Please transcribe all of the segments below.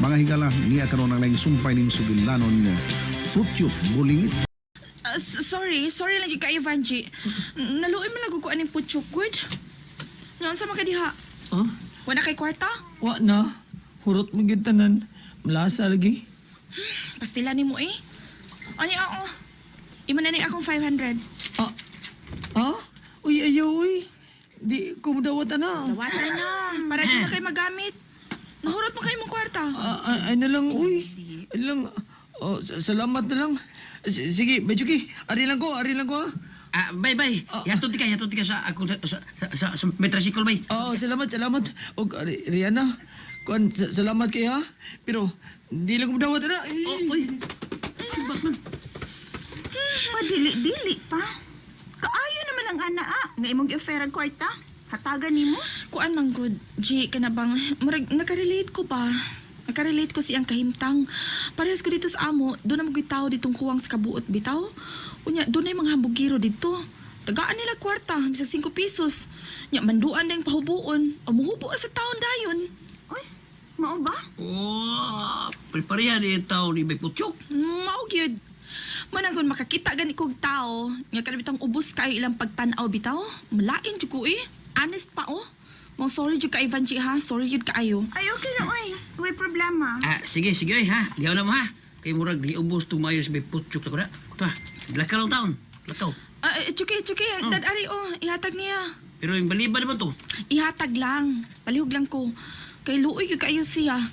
Mga higala, niya karon ang laing sumpay ning suginlanon nga putyok buling. Sorry lang yung ka Ivanji. Naluoy mo lang kukuan ng putyok, good? Noon sa makadiha. Huh? Wala kay kwarta? Wa na. Hurot mo gyud tanan. Malasa lagi. Pastila ni mo eh. Ani ako. Ima na ni akong 500. Ah? Ah? Uy, ayaw, uy. Di ko mudawat na. Dawatan na. Para di na kayo magamit. Nahurot mo kayo mong kwarta. Ay na lang, uy. Ay na lang. Oh, salamat na lang. Sige, Bajuki. Ari lang ko, ha. Bay. Yatod ka sa ako sa metricycle, bay. Salamat. O, Rihanna. Kuan, salamat kayo, ha. Pero, di lang ko mudawat na. Uy. Subak man. Padili-dili pa. Kaayo naman ang anaa nga imong gi-offer ang kwarta. Hatagan nimo. Kuan man good. G, kanabang, murag, nakarelate ko pa. Nakarelate ko siyang kahimtang. Parehas ko dito sa amo, doon na magwitaw ditong kuwang sa kabuot bitaw. Unya, doon na yung mga hambugiro dito. Tagaan nila kwarta, bisag 5 pesos. Nya, manduan na yung pahubuon. O muhubo sa taon dayon. Oy, mao ba? Preparihan yung tao ni Bay Putyok. Mao gyud. Manang makakita gani kog tao, nga kanabitang ubos kayo ilang pagtanaw bitaw. Malain jud ko eh. Honest pa oh. Mong sorry jud ka Ivanji ha. Sorry jud kaayo. Ay, okay na, oy. Way problema. Sige, oy, ha. Diyaw na mo, ha. Kay murag di ubos tumayo sa Bay Putyok. Ito, ha. Lakaw lang taon. Lakaw. Chuki. Dad ari oh, ihatag niya. Pero yung baliba naman to. Ihatag lang. Palihog lang ko. Kay luoy yung kayo siya.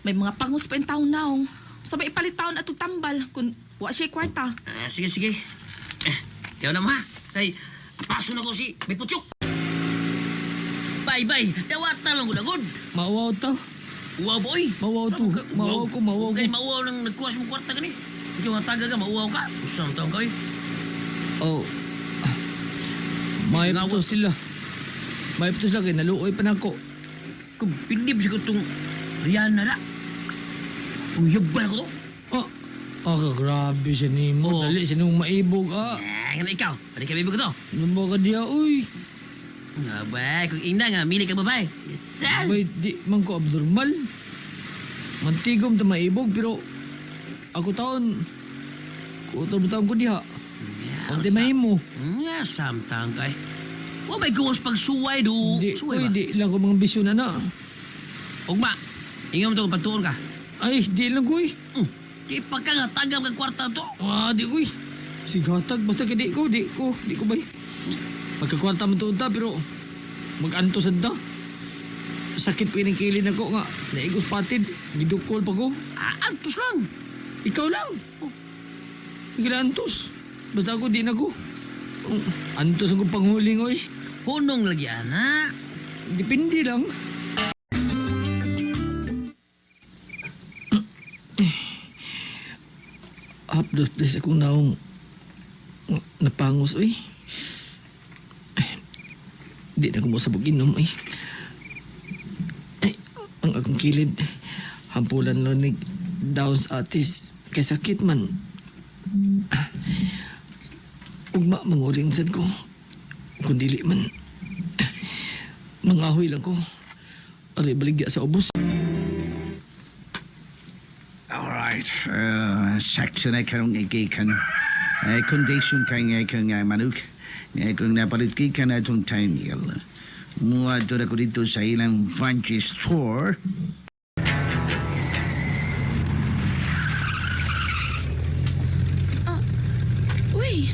May mga pangus pa yung taon na. Sabay ipalit taon atong tambal. Kung wa siya kwarta. Sige. Diyaw na mo, ha. Kay, paso na ko si Bay Putyok. Bay. Dawat na lang gud. Mawaw ta. Uwaw, boy. Mawaw to. Mawaw ko. Kay mauwaw nang nagkuha sa mong kwarta gani. Hindi mo taga ka, mauwaw ka. Usang taong ka, eh. Oh. May to sila. May to sila kay naluoy pa nako. Kung pilib siya ko itong Rihanna na. Kung yabal ko to. Grabe siya ni mo. Oo. Dali siya nung maibog, Nga ikaw. Pwede ka bibig ko to. Ano ba ka diya, uy? Nga ba, kung ina nga, mili ka babae. Yes, sir. Abay, di man ko abnormal. Mantigom ta maibog, pero ako taon ko diha. Ang di mahimo. Nga, samtang ka eh. O may gawas pagsuway do. Di, Suway uy, ba? di lang ko mga bisyo na. Ugma, ingaw mo ito kung pagtuon ka. Ay, di lang ko, Di pa ka nga, tagam kang kwarta to. Di ko, sigatag, basta ka di ko ba. Magkakwanta mo tuon ta, pero mag-anto sad ta. Sakit pa yung kilin ako nga. Naigos patid, gidukol pa ko. Antos lang. Ikaw lang. Ikaw antos. Basta ako di na ko. Antos ako panghuling, oy. Punong lagi, anak. Depende lang. Hapdos des akong naong napangos, oy. Di na ko mo sabog inom, ay. Ang akong kilid. Hampulan lang ni down sa atis. Kay sakit man. Ugma, manguling sad ko. Kung dili man. Mangahoy lang ko. Aray baligya sa ubos. Alright, section ay karong igikan. Condition kay ngay kang manuk. Kung napalit ka na itong time meal. Muha doon ako dito sa ilang Vanji store. Uy,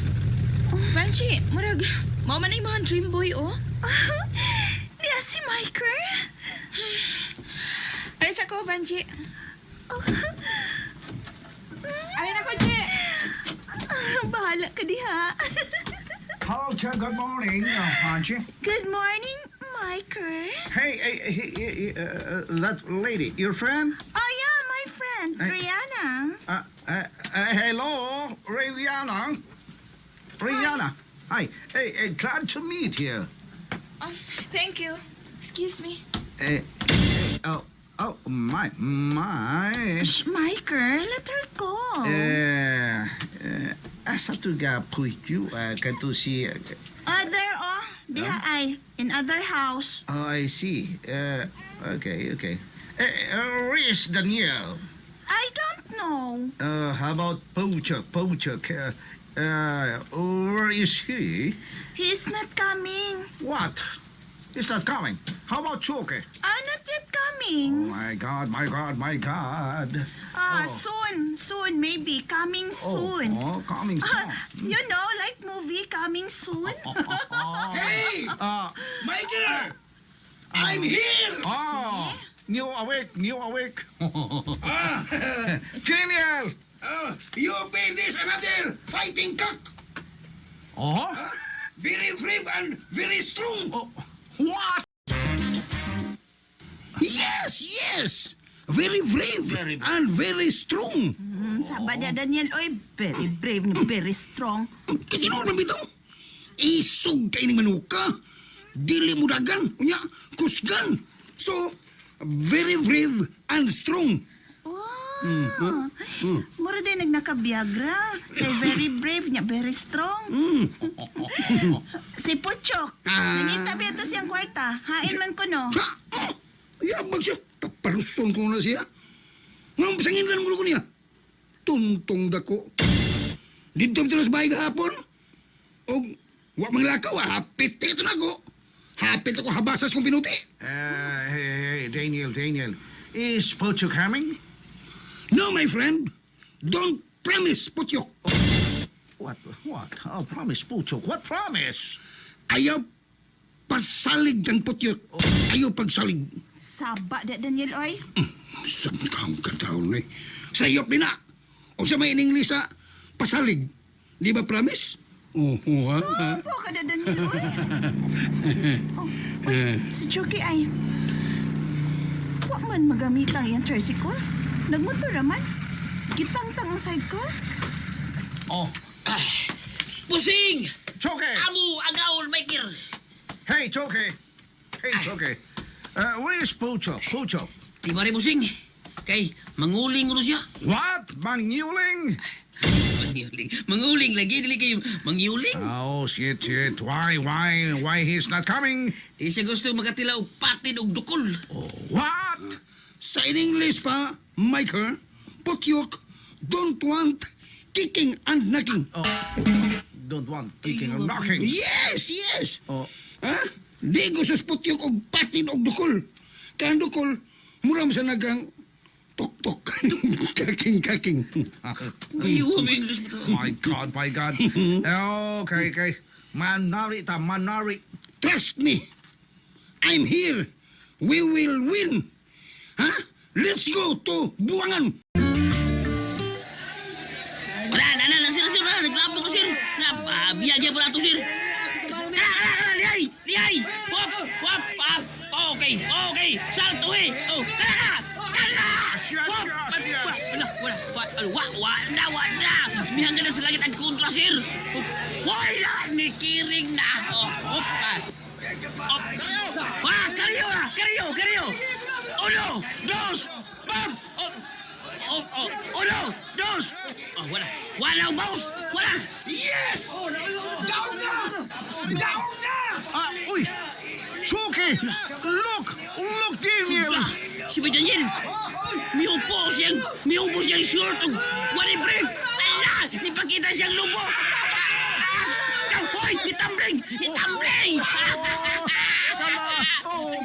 Vanji, murag, mao man ay mga dream boy oh. Niya si Michael. Alis ako, Vanji. Alin ako, Je. Bahala ka diha. Hello, sir. Good morning, Vanji. Good morning, Michael. Hey, that lady, your friend? Oh yeah, my friend, Ay. Rihanna. Hello, Rihanna. Hi. Hey, glad to meet you. Thank you. Excuse me. My. Shh, Michael, let her go. Asa to ga puityu kato si. There, diha ay, in other house. Oh, I see. Okay. Where is Daniel? I don't know. How about Pochok? Where is he? He's not coming. What? He's not coming. How about Choke? Not yet Oh coming. my God, my God, my God. Soon, maybe. Coming soon. Coming soon. You know, like movie Coming Soon. Hey! Michael! I'm here! Oh, new awake. Daniel! You be this another fighting cock! Oh? Very brave and very strong! What? Yes! Very brave and very strong! Sabi niya, Daniel, oy, very brave and very strong. Katinood na bitaw? Isog kay ni manuka. Dili mo dagan. Unya, kusgan. So, very brave and strong. Wow. Mura din nagnaka-Viagra. Kay very brave niya, very strong. Si Puchok. Nangita ba ito siyang kwarta? Hain man ko, no? Ha? Yabag siya. Taparuson ko na siya. Ngam, pasangin lang ko niya. Tuntong dako. Dito sa bahay kahapon. O, wak manglakaw, hapit ito na ko. Hapit ako habasas kong pinuti. Hey, Daniel. Is Pochok coming? No, my friend. Don't promise, Putyok. What? Oh, promise, Pochok. What promise? Ayaw pasalig kang Putyok. Ayaw pagsalig. Saba da, Daniel, oy. Saan ka ang kataon eh? Sayop din na. O sa may in English pasalig. Di ba promise? Ha? Apa ka da, Daniel, oy? Si Chucky ay... Huwag man magamit ang yung tricycle. Nagmotor naman. Kitang-tang ang sidecar. Oh, Pusing! Choke! Amo, agaon, Michael! Hey, Choke! Where is Pochok? Di ba rin pusing? Kay, manguling ko na siya. What? Mangyuling? Manguling lagi, dili kayo mangyuling. Oh, shit. Why he's not coming? Di siya gusto magatilaw patid og dukol. What? Sa in English pa, Michael, Putyok don't want kicking and knocking. Don't want kicking or knocking. Yes! Oh. Ha? Di gusto sa Putyok og patid og dukol. Kaya ang dukol, mura mo sa nagang tok-tok. Kaking. Ayaw ang English mo to. My God. Okay. Manari. Trust me. I'm here. We will win. Ha? Let's go to Buwangan. Wala, sir. Naglapo ko, sir. Biyagya pala to, sir. Kala, liyay. Wap. Okay. Salto, eh. Oh, kala. Wala. Mihangga na sa langit ang kontra, sir. Wala, ni Kiring na. Kariyo. Uno, dos, bam! Uno, dos! Wala. Walang boss! Wala! Yes! Down na! Uy! Choke! Look, Daniel! Si Daniel! Miupo siyang short o wali brief! Ala! Ipakita siyang lubo! Hoy! Itambling!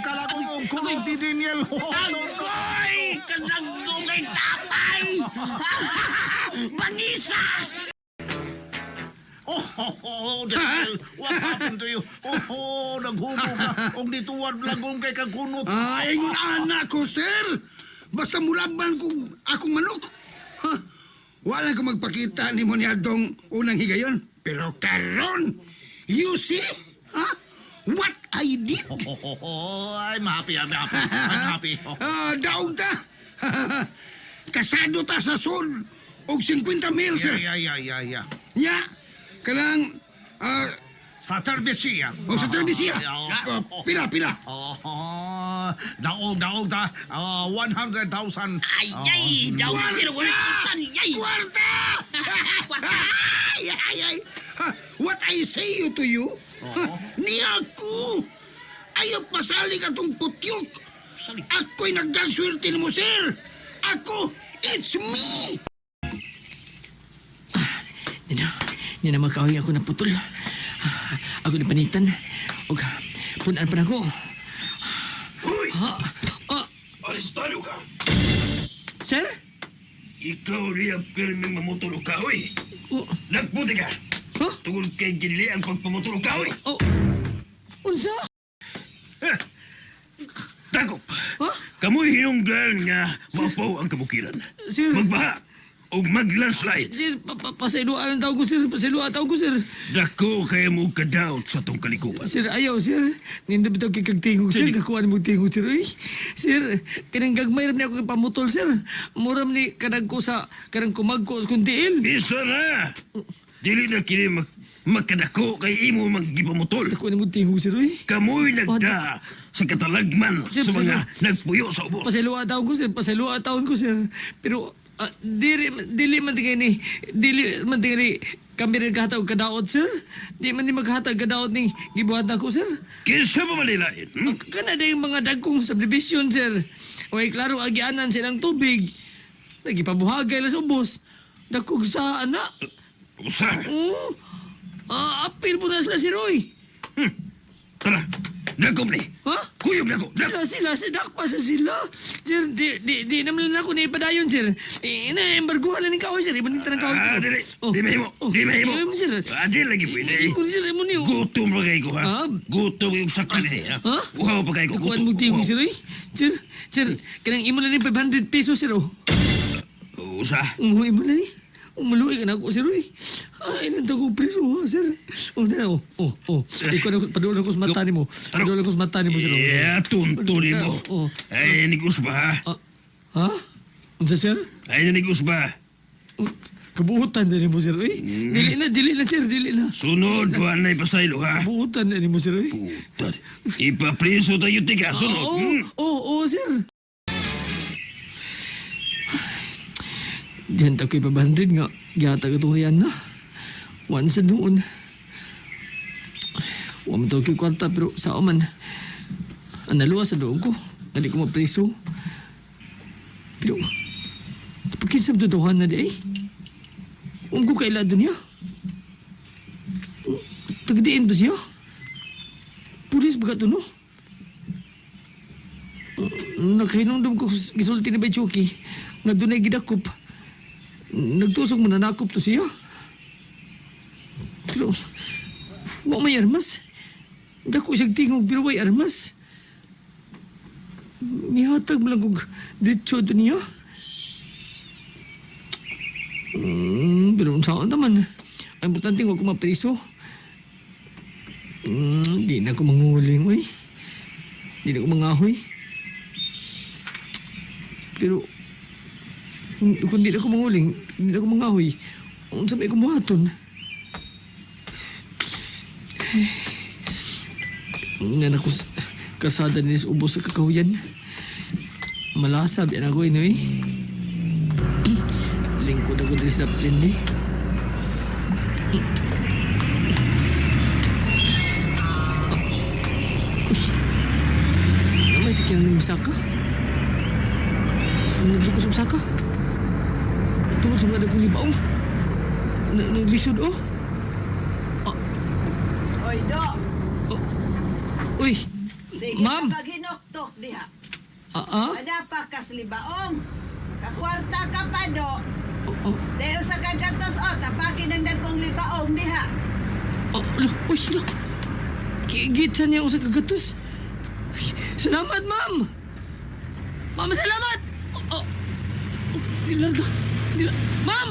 Kala ko yung kulog di Daniel. Agoy! Kanagdong kay tapay! Bangisa! Daniel, what happened to you? Naghubo ka. Og dituwad lagong kay kagunot. Ingon anak ko, sir. Basta mulaban kong akong manok. Ha? Wala ko magpakita ni mo niya dong unang higayon. Pero karon, you see? Ha? What I did? I'm happy. Daog ta. Kasado ta sa son. Og 50 mil, sir. Yeah. Ya, kanang, Sa terbesiya. o sa telebisiya. Pila. Daog ta. 100,000. Ay! Daw sir! Wala kusan! Yay! Kwarta! Ay. What I say to you? Ni ako. Ayaw pasali ka tong putyok. Salik. Ako'y nagdagswerte mo, sir. Ako, it's me. Yan na makahoy ako na putol. Ako na panitan. O punan pa na ako. Hoy! Ah, Arestado ka! sir? Ikaw niya pirming mamutol o kahoy. Oh, Nagputi ka! ha? Tungod kay ginili ang pagpamutol o kahoy. Oh, unsa? Takop! Ha? Kamoy hinunggan nga mapaw ang kabukiran. Sir. Magbaha o mag-landslide. Sir, pasailuan ang tawag ko, sir. Pasailuan ang tawag ko, sir. Dako kaya mo kadaot sa tong kalikupan. Sir, ayaw, sir. Ninda bitaw kay kagtingog, sir. Nakuha mo tingog, sir. Ay, sir, kanang gagmay ram niya ako ipamutol, sir. Muram ni kanang ko sa kanang kumagko sa kuntiil. Bisa na! Dili na kini magkadako kay imo magipamutol. Nakuha mo tingog, sir. Ay, Kamoy nagda sa katalagman Sir, sa mga sir. nagpuyo sa ubos. pasailuan ang tawag ko, sir. Pasailuan ang tawag ko, sir. Pero, dili man tingay ni, kami rin kahatag kadaot, sir. Di man ni maghatag kadaot ni gibuhat ako, sir. Kinsa ba malilain? Kana na yung mga dagkong subdivision, sir. Way, klaro, agianan silang tubig. Nagipabuhagay lang sa ubos. Dagkog sa ana. Usa. Oh, apil po na sila si Roy. Tara, dagom ni. Ha? Kuyog na ko. Sila, dakpa sa sila. Sir, di naman lang ako na ipadayon, sir. Ina-embarguhan na ni Kahoy, sir. Iba ni tanang Kahoy. Ah, dili. Di mahimo. Di mahimo. Sir. Ah, di lagi pwede. Imo, sir, imo niyo. Gutom pa kayo ko, ha? Ah. Gutom yung sakal ni, ha? Ha? Uhaw pa kayo ko. Tukuan mo tingog, sir, eh. Sir, kanang imo na ni 500 pesos, sir, oh. Usa. Umuwi mo na ni. Umaluwi ka na ako, sir, eh. Ay, nandang ko preso, ha, sir. Na, Ikaw na, padulan ko sa mata ni mo. Padulan ko sa mata ni mo, sir. Yeah, tuntuli mo. Oh. Ay, nigus ba, ha? Ha? Unsa, sir? Ay, nigus ba? Kabuutan na ni mo, sir, eh. Dili na, sir, dili na. Sunod, buwan na ipasaylo, ha? Kabuutan na ni mo, sir, eh. Puta. Ipapriso tayo, tika. Sunod. Oo, sir. Diyan tayo kay 500 nga. Gatag itong riyan na. Once noon. Huwag mo kay kwarta pero sa man. Ang naluwa sa doon ko. Hindi ko mapreso. Pero, pagkinsam tutuhan na di ay. Huwag ko kailado niya. Tagdiin to siya. Pulis baga to no? Nakahinungdom ko gisulti ni Baychuki. Nga doon ay gidakop. Nagtusok mo na nakop to siya. Pero, wa may armas. Dako siyang tingog, pero way armas. Mihatag mo lang kong diretso to niya. Pero saan naman? Ang importante huwag ko mapriso. Di na ako manguling, oy. Di na ako mangahoy. Pero, kung di na ako manguling, di na ako mangahoy, ang sabay ko buhaton. Nga ako kasada ni sa ubos sa kakahuyan. Malasab yan ako, eh. Lingkod ako din sa plin, eh. May sikyan ng saka? Naglukos ang saka? Tungkol sa mga dagong libaong. Naglisod, oh. Hoy, Dok. Uy, Sige, ma'am. paghinoktok diha. Ah? Ada pa kas libaong. Kakwarta ka pa, Dok. Oh, Deo sa kagatos, tapakin ang dagkong libaong diha. uy, look. Kiigit niya ako sa kagatos. Salamat, ma'am. Ma'am, salamat. Dilarga. Ma'am!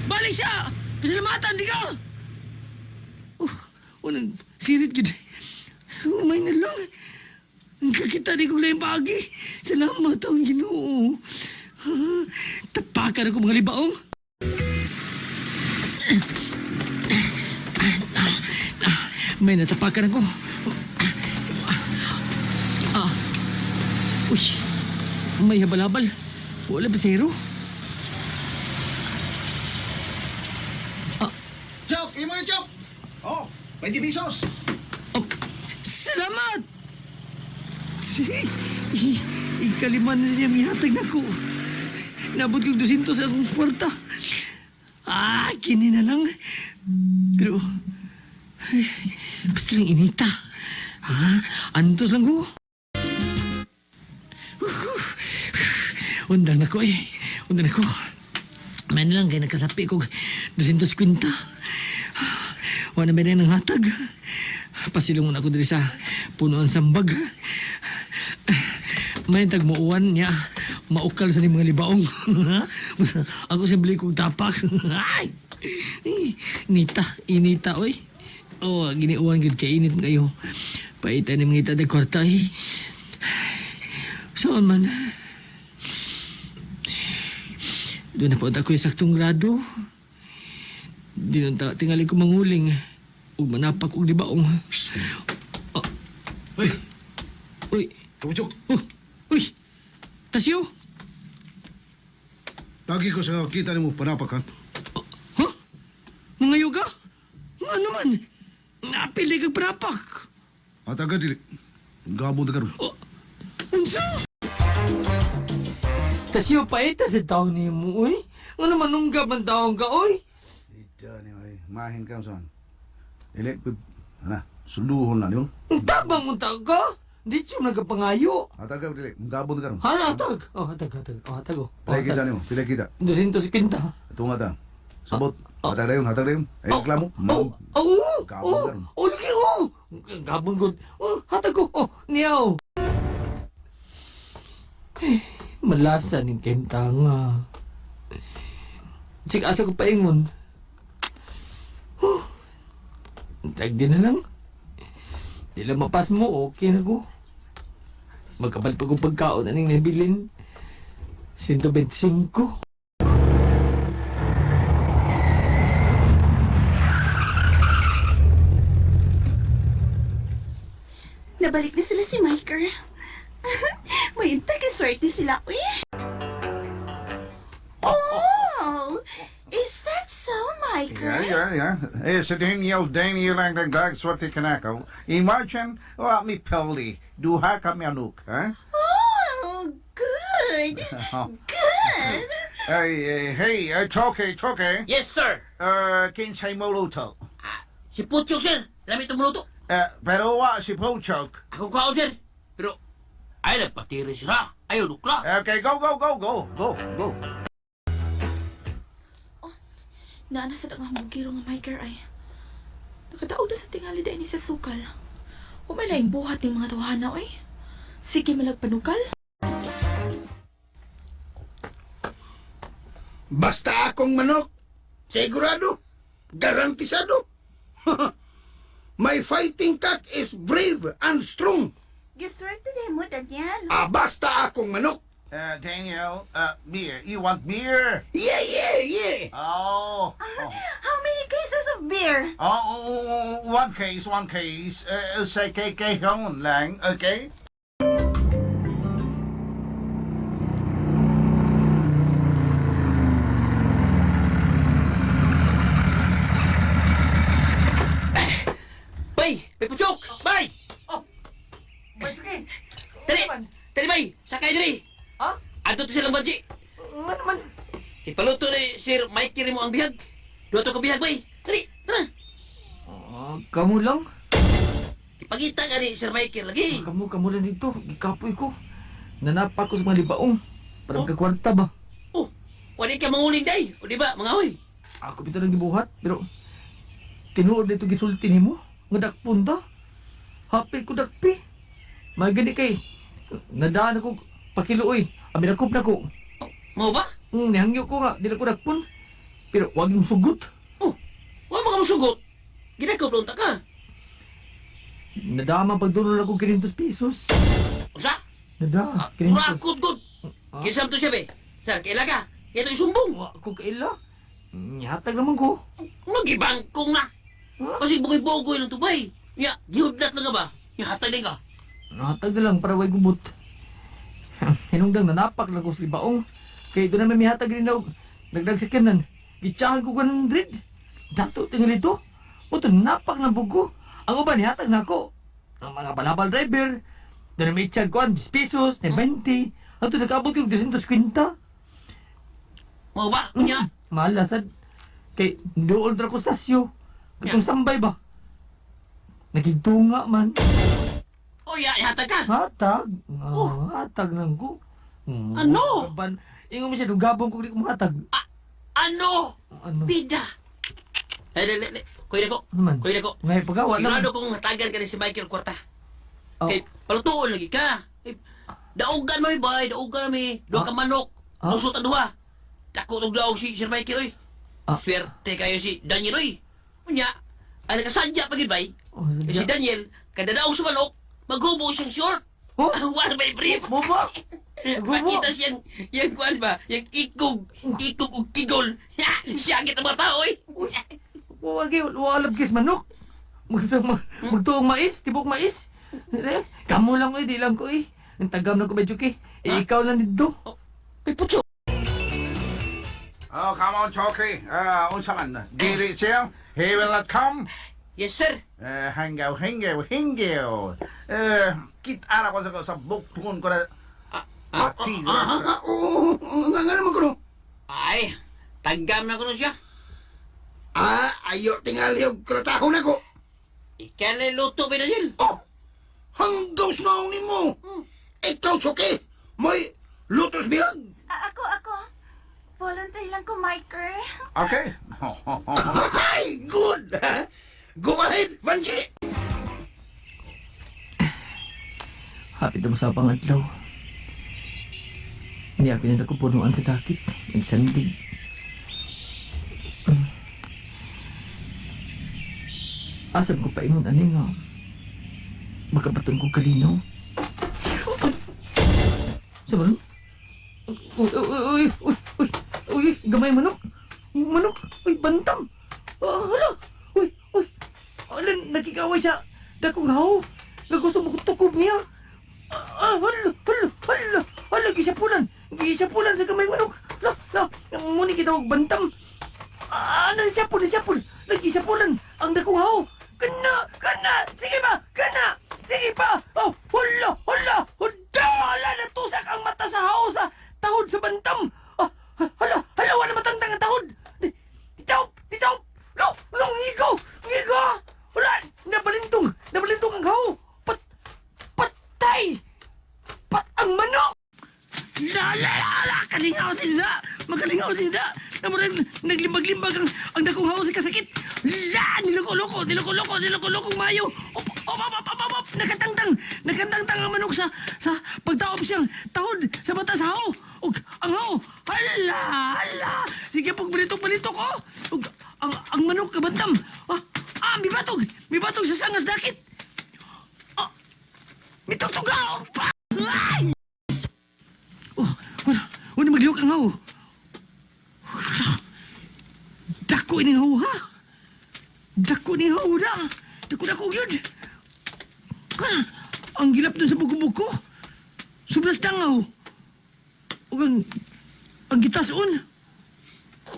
Balik siya! Pasalamatan, di ka! Unang sirit yun. Umay na lang. Ang kakita di ko lang pagi. Salamat ang Ginoo. Tapakan ako mga libaong. May natapakan ako. Uy, may habal-habal. Wala ba zero? Chok! Imo na, Chok! Oh, 20 pesos! Oh, salamat! Ikaliman na siya mihatag na ko. Nabot kong 200 sa akong kwarta. Kini na lang. Pero, basta lang inita. Antos lang ko. Undang na ko Undang na ko. Man lang kaya nagkasapi ko 250. Wala ba na ng hatag? Pasilungan ako diri sa punuan sambag. May tagmuuan niya. Maukal sa ni mga libaong. Ako siya beli kong tapak. Inita, oy. Giniuan gud kay init ngayon. Paitan ni mga itad kwarta, Saan man? Doon na po ako yung saktong grado. Di nang tingali ko manguling. Ug manapak og libaong. Uy! Kapuchok, Uy! Tasyo! lagi ko sa kita ni mo panapak, ha? Mga yoga? Nga naman! Napili kag prapak! At agad dili. Gabon na karon. Unsa? Tasyo pa ita sa taon ni mo, uy. Ano naman nunggab ang taong ka, uy? Ito ni ay mahin ka saan. Dili suluhon na niyo. Ang tabang mo tao ka? Di siya nagkapangayo. At agad dili. Gabon na karon. Hatag. Hatag. Pilay kita niyo, pilay kita. 250. Ito nga ta. Sabot. Hatag dayon. Ay reklamo. Gabon karon. Lagi ko. Gabon ko. Hatag ko. Niyaw. Malasa ning kentanga. Sige, asa ko paingon. Tag din na lang. Di lang mapas mo, okay na ko. Magkabal pa kong pagkaon na ning nabilin. 125. Nabalik na sila si Miker. May taga-swerte sila, uy. Oh! Is that so, Miker? Yeah. Sa Daniel ang nagdag swerte kanako. Imagine, mi peldi. Duha kami anuk, ha? Oh, good. Good. Hey, Choke. Yes, sir. Kinsay mo luto. Si Putyok, sir. Lamit ang muluto. Pero si Pochok. Ako kaon, sir. Pero, ay nagpatiri sila. Ayaw dukla. Okay, go. Naana sa dagang bugiro nga Miker ay. Nakadaog na sa tingali dahil ni sa sukal. Umay laing buhat ng mga tawhana, oy. Sige malagpanukal. Basta akong manok. Sigurado. Garantisado. My fighting cock is brave and strong. Giswerte din mo, Daniel. Basta akong manok. Daniel, beer. You want beer? Yeah. Oh. How many cases of beer? One case. Sa kahon lang, okay? Bay! Bay Putyok! Bay! Sige. Dali, bay! Sakay dali! Adto to silang badji. Nga naman. Ipaluto ni Sir Mikey mo ang bihag. Duha to ka bihag, bay. Dali, tara. Kamu lang. Ipagita ka ni Sir Mikey lagi. Kamu lang dito. Ikapoy ko. Nanapa ko sa mga libaong. Para magkakwarta ba? Oh, wali ka manguling day. O di ba, mga hoy? Ako pito lang gibuhat. Pero, tinuod dito gisulti ni mo. Nga dakpunta. Hapil ko dakpi. Magani kay. Nadaan ako pakiluoy. Aminakop na ko. Mau ba? Nihangyo ko nga. Di na ko dakpon. Pero wag mong sugot. Oh, wala mga masugot. Ginagaw doon ta ka. Nadama pagdulol ako 500 pesos. Usa? Nada. 500. Kurakot good. Kisam to siya, be. Sir, kaila ka. Ito isumbong. Wa ko kaila. Nihatag naman ko. Magibangkong na. Kasi bukoy-bukoy lang tubay. Ya, gihudlat na ka ba? Ya, hatag din ka. Nahatag na lang para way gubot. Hinungdang nanapak lang ko sa libaong. Kaya ito na may mihatag rin daw. Nagdag sa kanan. Gitsahan ko 100. Dato tinggal ito. O ito napak na bugo. Ang uban nihatag na ako. Ang mga balabal driver. Doon na may tiyag ko, 10 pesos, na 20. Ato nag-abot ko 250. Mau ba? Kunya. Malasad. Kay dool ra ko stasyo. Katong sambay ba? Nagigtunga man. Oh, hatag ka. Hatag. Hatag lang ko. Ano? Ban, ingon mo siya, dugabong ko di ko mahatag. Ano? Ano? Bida. Kuya ko. Ano man? Kuya ko. Ngayon pagawa na. Sigurado kong hatagan ka ni si Michael Kwarta. Oh. Kay palutuon lagi ka. Daugan mo bay, daugan mi. Duha ka manok. Ah. Lusot ang duha. Dako tong daog si Sir Michael oy. Ah. Swerte kayo si Daniel oy. Unya, ano ka sadya pagid bay? Oh, Si Daniel, kada daog sa manok, maghubo siyang short. Oh? War may brief. Mo ba? Naghubo? Makita siyang, yung kuan ba, yung ikog ug kigol. Siya kita mga tao oy. Walab kis manok. Magtuong mais, tibok mais. Kamu lang di lang ko eh. Ang tagam na ko medyo kay. Ikaw lang dito. May putyo. Oh, come on, Chucky. Unsa man? Dili siya. He will not come. Yes sir. Hanggaw. Kita na ko sa bukpon ko na. Mati. Oo, nga naman ko no. Ay, tagam na ko na siya. Ayo tingali og kratahon ako. Ikan luto ba Daniel? Oh, hanggaw snaong ni mo. Ikaw, Chucky. May lutos biyag. Ako. Volunteer lang ko, Michael. Okay. Ay, good. Go ahead, Vanji. Hapit mo sa pangadlaw. Hindi ako na punuan sa dakit. Nagsandig. Asam ko pa ingon ani nga. Makabaton ko kalinaw. Saban? Uy, gamay manok. Manok, uy, bantam. Hala, uy. Alan, nakikaway siya. Dakong haw. Nagusto mo tukob niya. Hala, gisapulan. Gisapulan sa gamay manok. La, muni kita huwag bantam. Nasapul. Nagisapulan. Ang dakong haw. Kana. Sige pa. Oh, hala. Natusak ang mata sa haw sa tahod sa bantam. Hala, wala matangtang ang tahod. Ditaw. No, ngigo. Wala, nabalintong ang haw. Patay. Ang manok. Kalingaw sila. Magalingaw sila. Naglimbag-limbag ang dakong haw sa kasakit. Niloko-loko mayo. Op. Nakatangtang ang manok sa pagtaop siyang tahod sa mata sa haw. Ug ang haw. Hala. Sige pag balitok ko. Ug ang manok kabantam. May batog sa sangas dakit. Mitugtugaw pa. Ay! Wala maglihok ang haw. Dako ining haw ha. Dako yun. Kana, ang gilap dun sa buko-buko. Sublas tangaw. O ang gitason.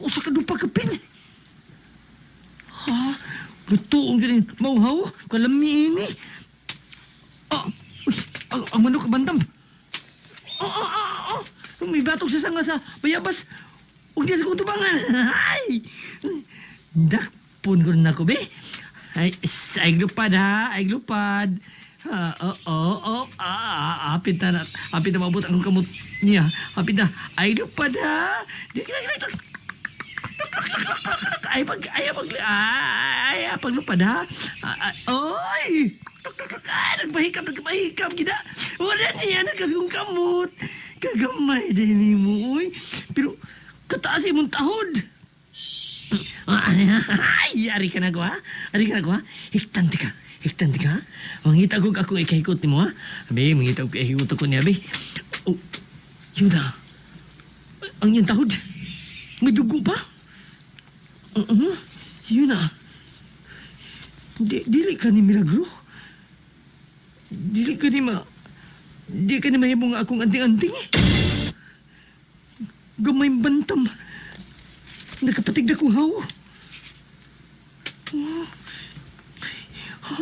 Usa ka dupa kapin. Ha? Lutuong ganin. Mauhaw. Kalami ini. Ang manok kabantam. May batok sa sanga sa bayabas. Huwag niya sa kutubangan. Ay! Dakpon ko na ako, be. Ay glupad ha. Apit na mabot ang kamot niya. Apit na. Ay glupad ha. Paglupad ha. Ay! Nagpahikam gina. Wala niya nagkasong kamot. Kagamay din ni mo, uy. Pero kataas imong tahod. Ay, ari ka na ko, ha? Hiktanti ka. Mangita ko ako ikahikot ni mo, ha? Abi, mangita ko ikahikot ako niya, abi. Oh, yun na. Ang iyang tahod. May dugo pa. Yun na. Dili ka ni Milagro. Di ka ni mahimong akong anting-anting, eh. Gamay bantam. Nakapatig na kong haw.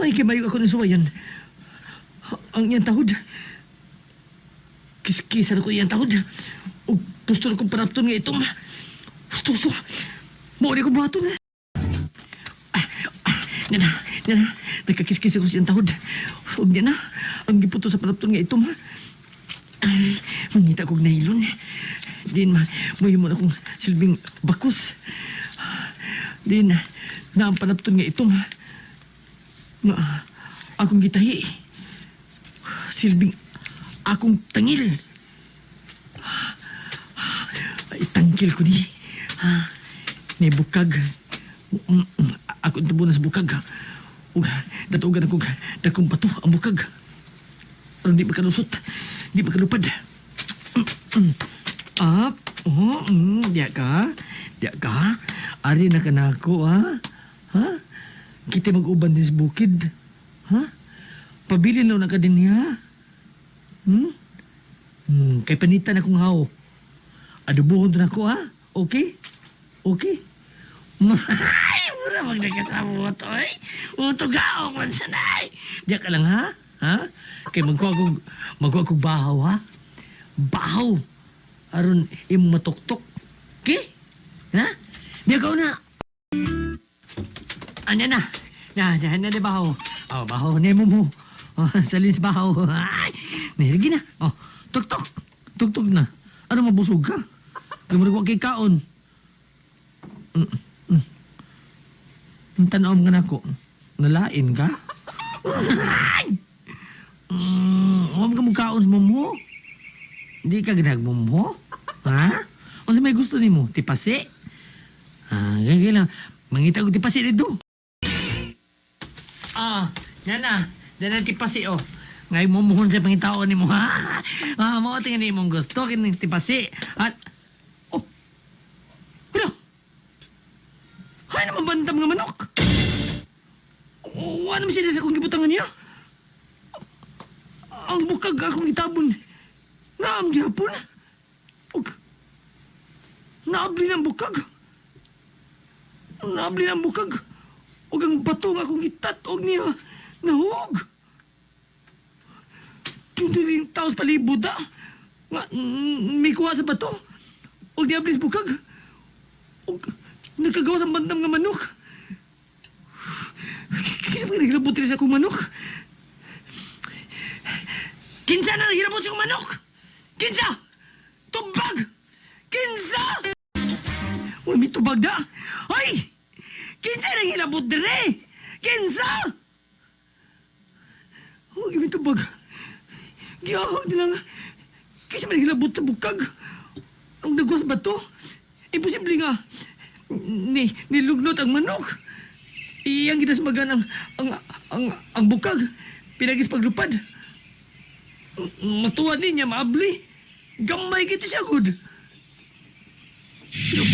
Ay, kimayo ako ng suwayan. Ang iyang tahod. Kis-kisan ako iyang tahod. O gusto na kong panapton nga itong. Gusto. Mao di ko buhaton na. Yan na. Nagkakis-kis ako siyang tahod. Huwag niya na. Ang giputo sa panapton nga itong. Mangita kong nailon. Din, muhi mo na kong silbing bakos. Din, na ang panapton nga itong. Nga, akong gitahi. Silbing akong tangil. Ay, tangkil ko ni. Ni bukag. Ako tabunan sa bukag. Ug datugan ako dakong bato ang bukag. Pero di makalusot. Di makalupad. Up. Diya ka. Ari na ka na ako, ha? Ha? Kita mag-uban din sa bukid. Ha? Pabili na ka din niya. Kay panitan akong haw. Adubuhon na ako, ha? Okay? Ay, mura magdagkasabot, oy. Utugaw man sanay. Diya ka lang, ha? Ha? Kay magkuha kong bahaw, ha? Bahaw. Aron imong matuktok. Okay? Ha? Diya ka na. Ano na? Na bahaw. Oh, bahaw na mo. Oh, salins bahaw. Ay, nilagi na. Oh, tuktok. Tuktok na. Ano mabusog ka? Kaya mo kay kaon. Ang tanaw nga nako. Nalain ka? Huwag ka magkaon sa mo. Di ka ginagmumho? Ha? Ano may gusto ni mo? Tipasi? Ganyan lang. Mangita ko tipasi dito. Yan ang tipasi, oh. Ngay mo muhon sa pangitaon ni mo, ha? Mo tingin ni mong gusto, kining tipasi. At, oh. Ano? Hay naman bantam nga manok. Ano mo siya sa kong gibutangan niya? Ang bukag akong itabon. Naam gihapon. Naabli ng bukag. Og ang bato nga akong itat og niya nahog. Tunay rin taos palibot, ha? Nga, may kuha sa bato. Og niablis bukag. Og nagkagawa sa bandam nga manok. Kisa pa naghilabot rin sa akong manok. Kinsa na naghilabot sa akong manok? Kinsa! Tubag! Kinsa! Uy, may tubag na! Ay! Kinsa naghilabot rin! Kinsa! Uy, may tubag. Giyahag nilang. Kisa man naghilabot sa bukag. Ang nagwas ba to? Imposible nga. Nilugnot ang manok. Iyang ginasmagan ang bukag. Pinagis paglupad. Matuwa niya, maabli. Gamay kita siya, good. Pero,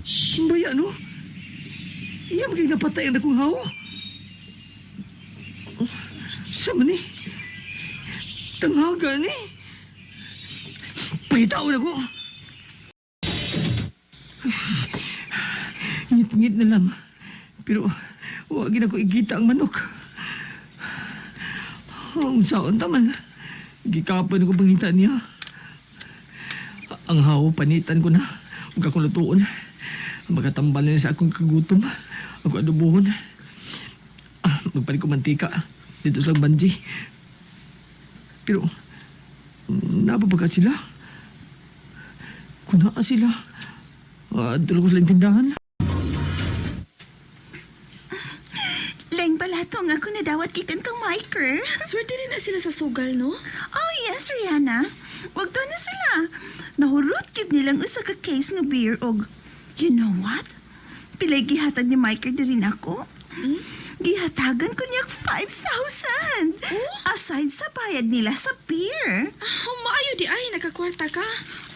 kimbaya, no? Iya magiging napatay ang akong hawo. Sama ni. Tanghaga ni. Pahitaon ako. Ngit-ngit na lang. Pero, huwag na ko ikita ang manok. Ang saon taman. Gikapan ko pangita niya. Ang hawo, panitan ko na. Huwag akong lutuon. Magkatambal na sa akong kagutom. Ako adubuhon. Magpalit ko mantika. Dito sa banji. Pero, nababagat sila. Kunaan sila. Tulog ko silang tindahan. Leng balatong ako nadawat kikan kang Miker. Swerte rin na sila sa sugal, no? Oh yes, Rihanna. Wag to na sila. Nahurot kid nilang usa ka case nga beer og you know what? Pilay gihatag ni Miker din ako. Gihatagan ko niya 5,000. Aside sa bayad nila sa beer. Maayo di ay, nakakwarta ka.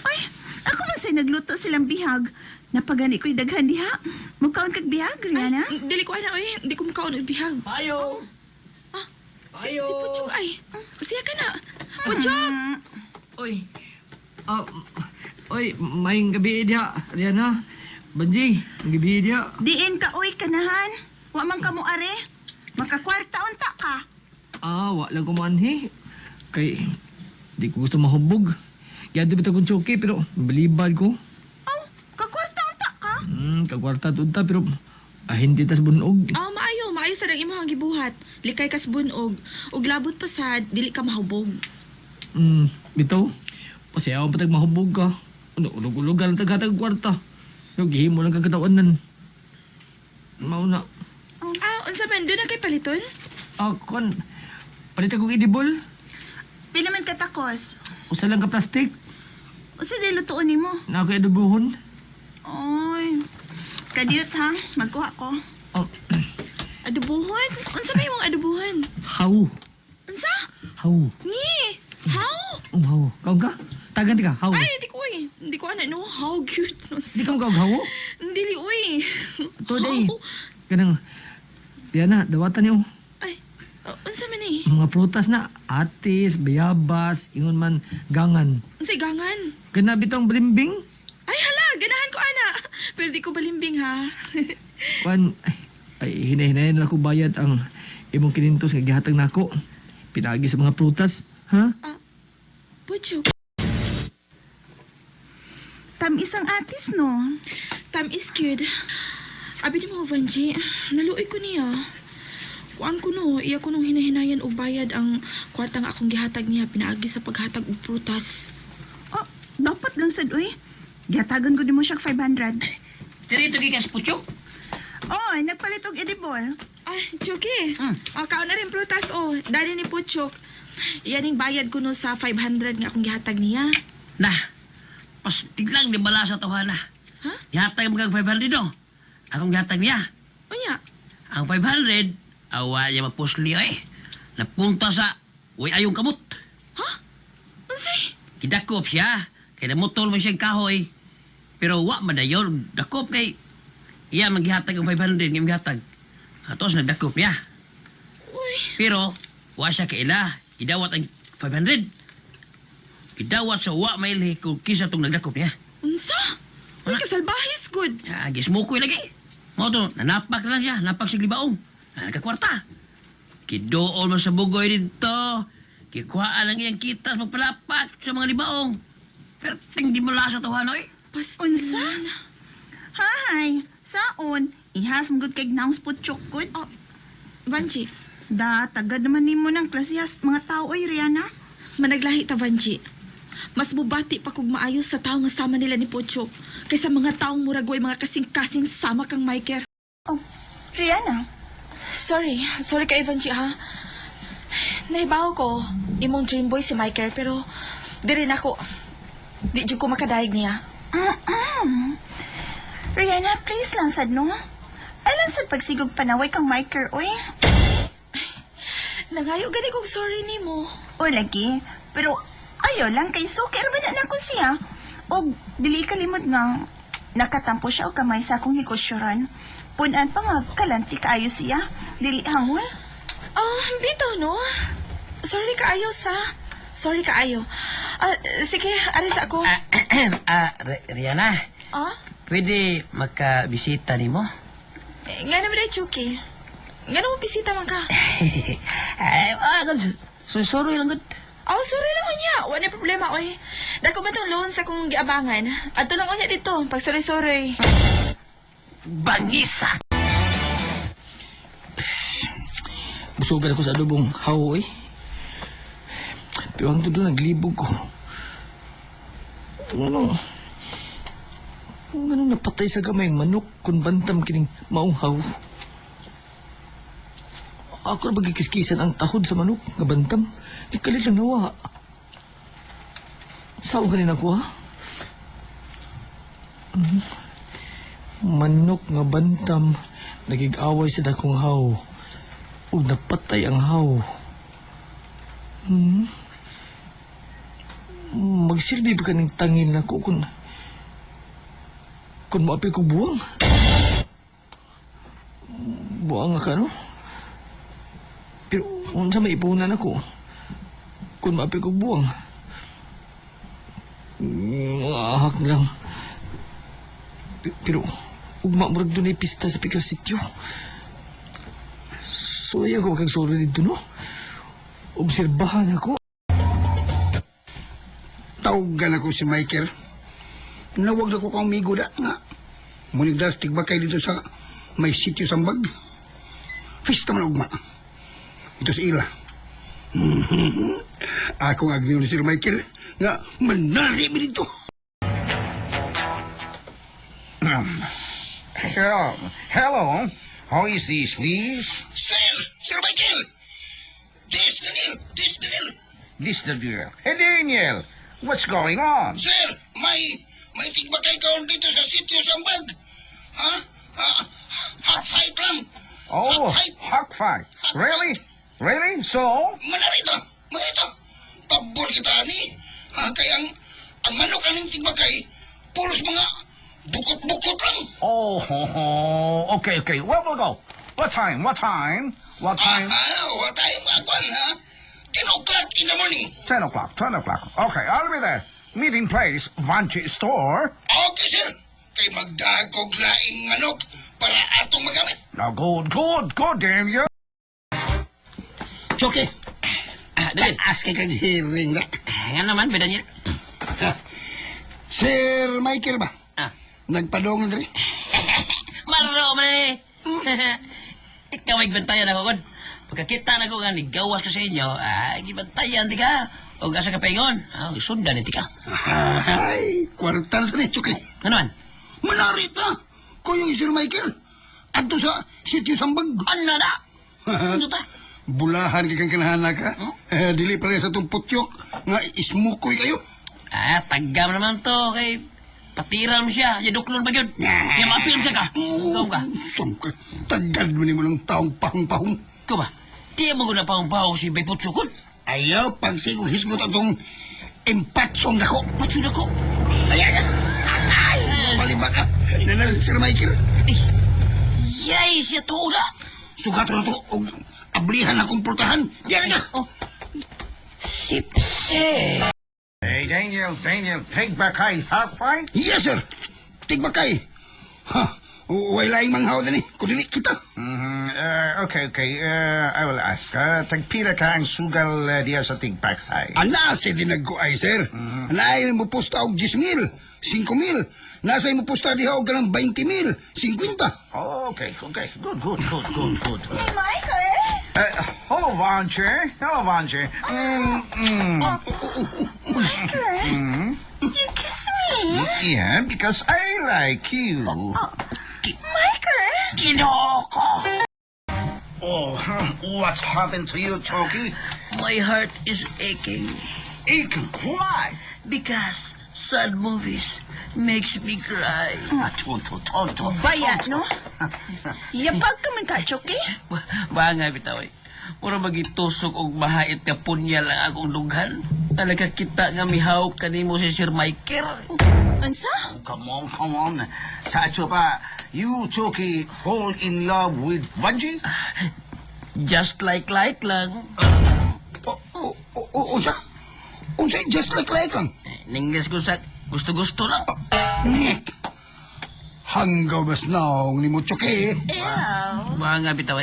Ay, ako man say nagluto silang bihag. Napagani ko'y daghan diha. Mugkaon kag bihag, Rihanna? Ay, dili ko ana, oy. Di ko makaon og bihag. Ayo! Si Puchok ay. Siya ka na. Puchok! Oy. Oy, maing gabi dia. Rihanna. Banji, gabi dia. Diin ka, oy, kanahan. Wa man ka mo are. Makakwarta unta ka. Wa lang ko manhi. Kay Di ko gusto mahubog. Kaya di bitaw kong choke pero balibad ko. Oh, kakwarta unta ka. Kagwarta tunta pero hindi tas bunog. Oh, maayo sa imo ang gibuhat. Likay kas bunog. Ug labot pa sad, dili ka mahubog. Bitaw. Pasayaw patag mahubog ka. Ulog-ulog ka lang tagatag kwarta. Pero gihimo lang kagatawanan. Mauna. Unsa man doon na kay paliton? Kon. Palit akong edible. Pila man katakos. Usa lang ka plastic. Usa di lutuon nimo. Na ako adobohon. Oy. Kadiyot ha, magkuha ko. Oh, Adubuhon? Unsa may imong adubuhon? how? Unsa? How? Ni. How? How? Kaon ka? Tagan di ka? How? Ay, di ko eh. Di ko ana no. How cute. Di ka how? Dili uy. Today. How? Kanang, Diana, dawatan niyo. Ay, unsa man eh? Mga prutas na, atis, bayabas, ingon man, gangan. Unsay gangan? Kana bitong blimbing? Ay hala, ganahan ko ana. Pero di ko balimbing ha. Kwan, ay hinay-hinayan na ako bayad ang imong kinintos nga gihatag nako. Pinagi sa mga prutas, ha? Puchuk. Tamis ang atis, no? Time is good. Abi ni mo, Vanji, naluoy ko niya. Kuan ko no, iya ko nung hinahinayan og bayad ang kwarta nga akong gihatag niya pinaagi sa paghatag og prutas. Oh, dapat lang sad, uy. Gihatagan ko di mo siya 500. Diri gikas pucho. Oh, nagpalit og edible. Ay, Chuki. Kaon na rin prutas, Dali ni Puchok. Yan yung bayad ko no sa 500 nga akong gihatag niya. Nah, pas tiglang di bala sa tawhana. Ha? Gihatag mo kag 500 no. Akong gihatag niya. Unya, Ang 500, awa niya mapusli ay. Napunta sa way ayong kamot. ha? Unsay? Kidakop siya. Kaya namutol mo siyang kahoy. Pero wa madayon. Dakop kay iya maghihatag ang 500 ng gihatag. Atos nagdakop niya. Uy, Pero wa siya kaila. Idawat ang 500. Idawat sa wa mailhi kung kisa tong nagdakop niya. unsa? Uy, kasalbahis, good. Gismukoy lagi. Mo to, nanapak lang siya. Napak sa libaong. Nagkakwarta. Kidoon mo sa bugoy dito. Kikuhaan lang iyang kitas magpalapak sa mga libaong. Pero hindi mo lasa tawhan oy. Pastin. Unsa? Hi, saon? Ihas mong kay naong putsok good. Oh, Vanji, Da, tagad naman nimo ng klasihas mga tao, oy, Rihanna. managlahi ta, Vanji. Mas mubati pa kung maayos sa tao nga sama nila ni Puchok kaysa mga taong muragoy mga kasing-kasing sama kang Miker. Oh, Rihanna. Sorry kay Vanji ha. Naibaw ko, imong dream boy si Miker pero di rin ako. Di dyan ko makadayag niya. Rihanna, please lang sad, no? Alam sad pagsigog panaway kang Miker, oy. Nangayo gani kong sorry ni mo. O lagi, pero ayaw lang kay Suker ba na ko siya? O dili kalimot nga, nakatampo siya o kamay sa akong negosyoran. Punan pa nga kalanti kaayo siya, dili hangol. Bitaw no? Sorry kaayo sa. Sorry kaayo. Sige, aris ako. Rihanna, pwede makabisita ni mo? Nga naman ay Chucky. Nga naman bisita man ka. Sorry lang gud. Sorry lang niya. Wala problema, oy. Dako man tong loan sa kong giabangan. Adto lang niya dito. Pag sorry. Bangisa! Busugan ako sa adobong how, eh. Pero ang todo naglibog ko. Ano napatay sa gamay ang manok kung bantam kining maunghaw. Ako na magikiskisan ang tahod sa manok nga bantam. Di kalit lang nawa. Saan ka rin ako, ha? Manok nga bantam nagig-away sa dakong haw. Ug napatay ang haw. Magsilbi ba ka ng tangin na ko kung maapil ko buwang? Buwang nga ka, no? Pero unsa may ipunan ako kung maapil ko buwang? Ahak lang. Pero ugma murag doon ay pista sa pikal sityo. So ayaw ko kag solo dito, no? Obserbahan ako. Tawagan ako si Michael. Nawag na ko kang migo da nga. Munigdas tigbakay dito sa may sityo sambag. Fista man ugma. Ito sa ila. Ako nga agniyo ni Sir Michael nga manari mi dito. Hello. How is this, please? Sir Michael! This Daniel! This the girl. Hey, Daniel. What's going on? Sir, may tigbakay ka dito sa sityo sambag. Ha? Hot fight lang. Oh, Hot fight. hawk fight. Really? Really? So? Manarito. Pabor kita ni. Kaya ang manok aning tigbakay, pulos mga bukot-bukot lang. Oh, okay. Where we'll go? What time? What time agwan, ha? 10 o'clock in the morning. 10 o'clock. Okay, I'll be there. Meeting place, Vanchi Store. Okay, sir. Kay magdagog laing manok para atong magamit. Now, good, Daniel. Choke, Daniel. ask kang hearing na. Nga naman, Daniel. Sir Michael ba? Nagpadong na rin. Maro man eh. Ikaw ay bantayan ako, God. Pagkakita na ko nga ni gawas ko sa inyo, gibantayan di ka. O asa ka paingon, sundan iti ka. Ay, kwartan sa ni Choke. Ano man? Manarita ko yung Sir Michael. Ato sa sityo sambag. Ano na? Ano ta? Bulahan kay kang kanahan ka. Dili pa rin sa itong putyok nga ismukoy kayo. Tagam naman to kay patiran mo siya. Yaduklon ba yun? Kaya mapil siya ka. Ikaw ka. Saan ka? Tagad mo ni mo ng taong pahong-pahong. Ikaw ba? Di mo ko na pang-baho si Bay Putsukon. Ayaw, pag sigong-hisgot atong impatsong dako. Patsun ako. Ayan. Ay, palibak ka. Nanal, Sir Michael. Yay, siya to na. Sugat na to. O, ablihan akong pultahan. Diyan ka. Sipse. Hey, Daniel, take back high hawk fight. Yes, sir. Tigbakay. Wala yung manghaw na ni. Kudilik kita. Okay. I will ask. Tagpila ka ang sugal diya sa tigback high. Nasa dinag ko ay, sir. Naay mo pusta og 10,000, 5,000. Nasa mo pusta diha og ganang 20,000, 50. Okay. Good. Hey, Michael! Hello, Vanche. Michael! You kiss me? Yeah, because I like you. Michael! Kinoko. Oh, what's happened to you, Choki? My heart is aching Aching. Why? because sad movies makes me cry. Tonto. Baya, no? Yapag ka man ka, Choki? Bangay bitaw. Mura magitusok og mahait ka punya lang akong lughan. Talaga kita nga mihaw kanimo si Sir Michael. Unsa? Come on. Sacho pa, you, Choki, fall in love with Vanji? Just like lang. Unsa? Just like lang. Ningles ko sa gusto-gusto lang. Nick. Hanggaw bas naong ni mo, Choki. Ew. Mga bitaw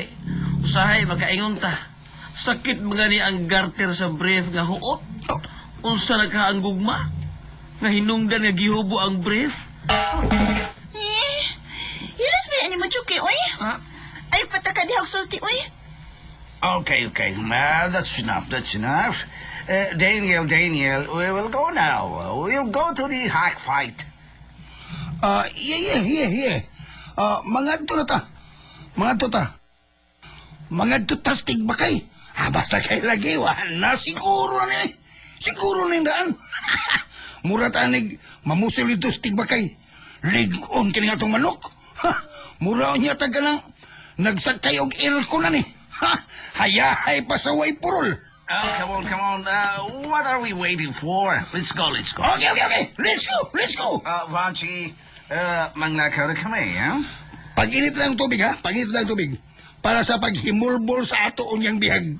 usahay makaingon ta. Sakit mga ni ang garter sa brief nga huot. Unsa na ka ang gugma? Nga hinungdan nga gihubo ang brief. Hilas ba yan ni mo, Choki, oy? Ha? Ay, pataka di sulti, oy? Okay. That's enough. Daniel, we will go now. We'll go to the hack fight. Yeah. Mga to na ta. Mga to tastig ba kay? Basta kay lagi, na siguro na yung daan. Mura tanig, mamusil ito stig ba kay? Ligon ka nga itong manok. Mura niya taga lang, nagsakay og ilko na ni. Hayahay pasaway purol. Oh, come on. What are we waiting for? Let's go. Okay. Let's go. Vanchi, manglakaw na kami, ha? Pag-init lang tubig, ha? Para sa paghimulbol sa ato unyang bihag.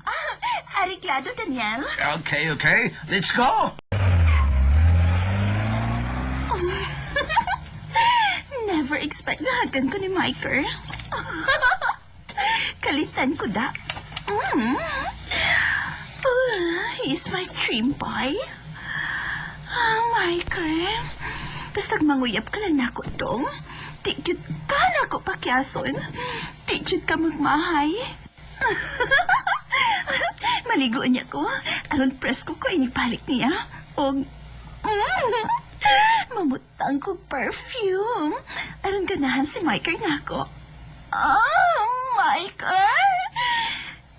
Ariklado, Daniel. Okay. Let's go. Never expect na hagan ko ni Michael. Kalitan ko da. He's my dream boy. Michael, basta manguyap ka lang nako dong. Di jud ka nako pakyason. Di jud ka magmahay. Maligo niya ko. Aron presko ko inipalik niya. O mamutang ko perfume. Aron ganahan si Michael nako. Oh, Michael.